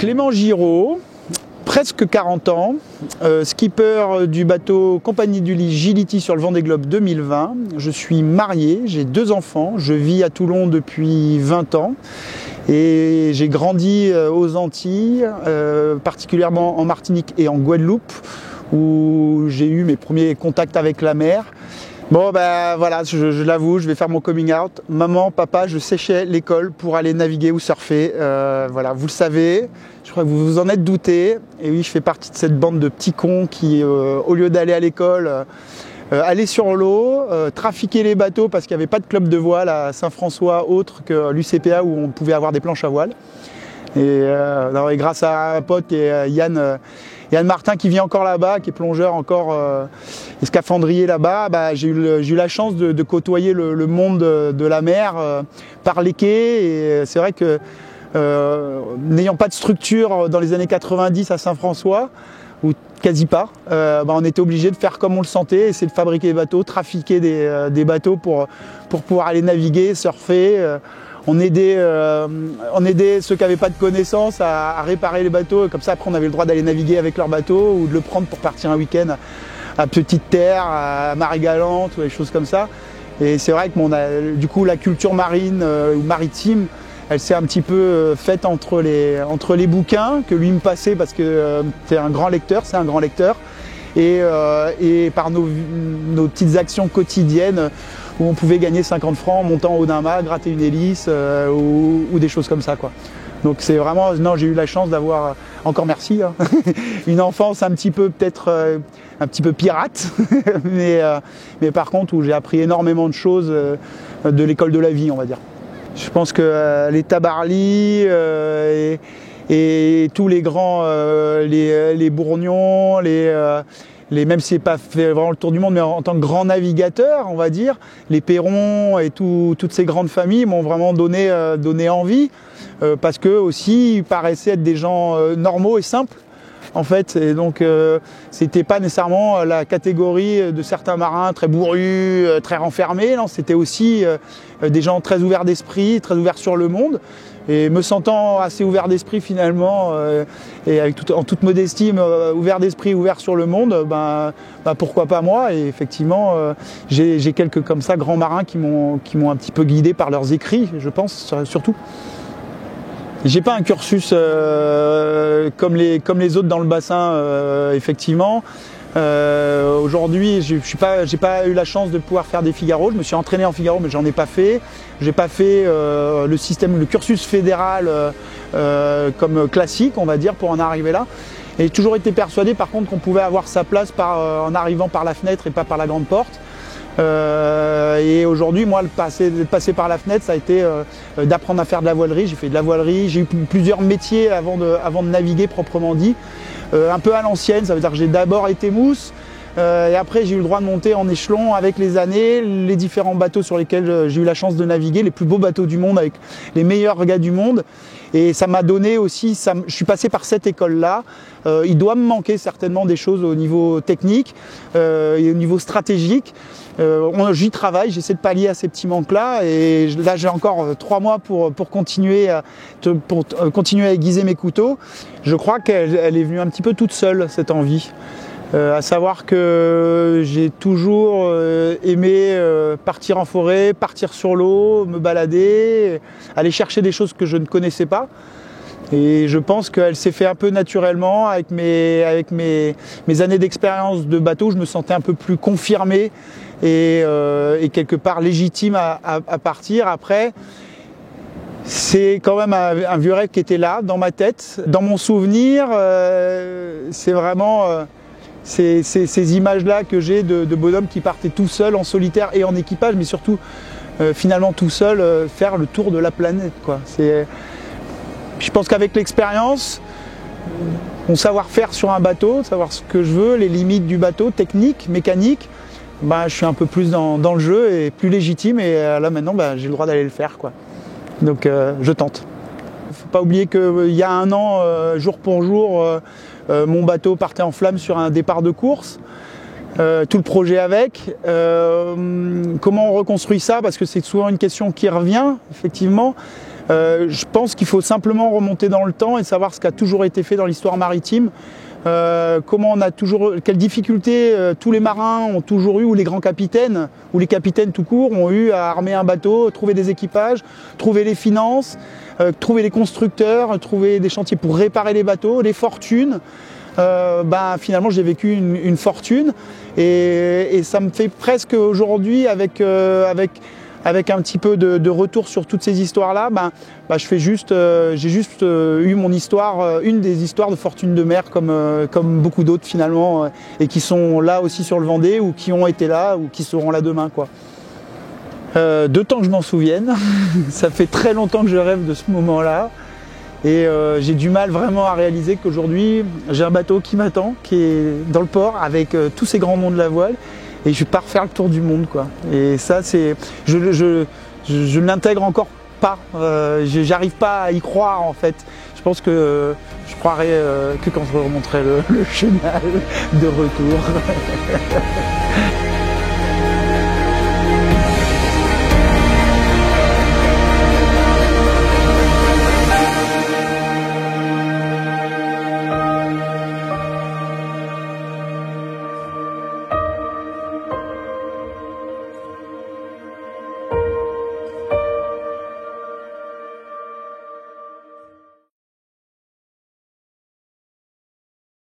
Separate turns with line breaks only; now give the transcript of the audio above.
Clément Giraud, presque 40 ans, skipper du bateau Compagnie du Gility sur le Vendée Globe 2020. Je suis marié, j'ai 2 enfants, je vis à Toulon depuis 20 ans et j'ai grandi aux Antilles, particulièrement en Martinique et en Guadeloupe, où j'ai eu mes premiers contacts avec la mer. Bon ben voilà, je l'avoue, je vais faire mon coming out. Maman, papa, je séchais l'école pour aller naviguer ou surfer. Voilà, vous le savez, je crois que vous vous en êtes douté. Et oui, je fais partie de cette bande de petits cons qui, au lieu d'aller à l'école, allaient sur l'eau, trafiquaient les bateaux parce qu'il n'y avait pas de club de voile à Saint-François autre que l'UCPA où on pouvait avoir des planches à voile. Et grâce à un pote qui est Yann Martin qui vit encore là-bas, qui est plongeur encore et scaphandrier là-bas, bah, j'ai eu la chance de côtoyer le monde de la mer par les quais. Et c'est vrai que n'ayant pas de structure dans les années 90 à Saint-François, ou quasi pas, on était obligé de faire comme on le sentait, essayer de fabriquer des bateaux, trafiquer des bateaux pour pouvoir aller naviguer, surfer. On aidait ceux qui n'avaient pas de connaissances à réparer les bateaux. Comme ça, après, on avait le droit d'aller naviguer avec leur bateau ou de le prendre pour partir un week-end à Petite Terre, à Marée Galante ou des choses comme ça. Et c'est vrai que du coup, la culture marine ou maritime, elle s'est un petit peu faite entre les bouquins que lui me passait parce que c'est un grand lecteur, et par nos petites actions quotidiennes où on pouvait gagner 50 francs en montant en haut d'un mât, gratter une hélice ou des choses comme ça, quoi. Donc c'est vraiment, non, j'ai eu la chance d'avoir, encore merci, hein, une enfance un petit peu peut-être un petit peu pirate, mais par contre où j'ai appris énormément de choses de l'école de la vie, on va dire. Je pense que les Tabarly et tous les grands, les Bourgnon, même si c'est pas fait vraiment le tour du monde, mais en tant que grand navigateur, on va dire, les Perron et toutes ces grandes familles m'ont vraiment donné envie, parce que aussi ils paraissaient être des gens normaux et simples, en fait. Et donc c'était pas nécessairement la catégorie de certains marins très bourrus, très renfermés. Non, c'était aussi des gens très ouverts d'esprit, très ouverts sur le monde. Et me sentant assez ouvert d'esprit finalement, et en toute modestie, ouvert d'esprit, ouvert sur le monde, pourquoi pas moi. Et effectivement, j'ai quelques comme ça grands marins qui m'ont un petit peu guidé par leurs écrits, je pense, surtout. J'ai pas un cursus comme les autres dans le bassin, effectivement. Aujourd'hui, j'ai pas eu la chance de pouvoir faire des Figaro. Je me suis entraîné en Figaro, mais j'en ai pas fait. J'ai pas fait le cursus fédéral comme classique, on va dire, pour en arriver là. Et j'ai toujours été persuadé, par contre, qu'on pouvait avoir sa place en arrivant par la fenêtre et pas par la grande porte. Et aujourd'hui, moi, de passer par la fenêtre, ça a été d'apprendre à faire de la voilerie. J'ai fait de la voilerie, j'ai eu plusieurs métiers avant de naviguer proprement dit. Un peu à l'ancienne, ça veut dire que j'ai d'abord été mousse, et après j'ai eu le droit de monter en échelon avec les années, les différents bateaux sur lesquels j'ai eu la chance de naviguer, les plus beaux bateaux du monde avec les meilleurs gars du monde. Et ça m'a donné aussi, je suis passé par cette école-là. Il doit me manquer certainement des choses au niveau technique et au niveau stratégique. J'y travaille, j'essaie de pallier à ces petits manques-là. Et là, j'ai encore 3 mois pour continuer à aiguiser mes couteaux. Je crois qu'elle est venue un petit peu toute seule, cette envie. À savoir que j'ai toujours aimé partir en forêt, partir sur l'eau, me balader, aller chercher des choses que je ne connaissais pas. Et je pense qu'elle s'est fait un peu naturellement avec mes années d'expérience de bateau. Je me sentais un peu plus confirmé et quelque part légitime à partir. Après, c'est quand même un vieux rêve qui était là, dans ma tête. Dans mon souvenir, c'est vraiment ces images-là que j'ai de bonhommes qui partaient tout seuls, en solitaire et en équipage, mais surtout finalement tout seul, faire le tour de la planète, quoi. Je pense qu'avec l'expérience, mon savoir-faire sur un bateau, savoir ce que je veux, les limites du bateau, technique, mécanique, je suis un peu plus dans le jeu et plus légitime. Et là maintenant, j'ai le droit d'aller le faire, quoi. Donc je tente. Faut pas oublier qu'il y a 1 an, jour pour jour, mon bateau partait en flammes sur un départ de course. Tout le projet avec. Comment on reconstruit ça? Parce que c'est souvent une question qui revient, effectivement. Je pense qu'il faut simplement remonter dans le temps et savoir ce qui a toujours été fait dans l'histoire maritime. Quelles difficultés tous les marins ont toujours eu, ou les grands capitaines, ou les capitaines tout court ont eu à armer un bateau, trouver des équipages, trouver les finances, trouver les constructeurs, trouver des chantiers pour réparer les bateaux, les fortunes. Finalement j'ai vécu une fortune et ça me fait presque aujourd'hui avec un petit peu de retour sur toutes ces histoires-là, j'ai juste eu mon histoire, une des histoires de fortune de mer comme beaucoup d'autres finalement, et qui sont là aussi sur le Vendée, ou qui ont été là, ou qui seront là demain, quoi. De temps que je m'en souvienne, ça fait très longtemps que je rêve de ce moment-là, et j'ai du mal vraiment à réaliser qu'aujourd'hui j'ai un bateau qui m'attend, qui est dans le port avec tous ces grands noms de la voile. Et je pars faire le tour du monde, quoi. Et ça, je l'intègre encore pas. J'arrive pas à y croire, en fait. Je pense que je croirai que quand je remonterai le chenal de retour.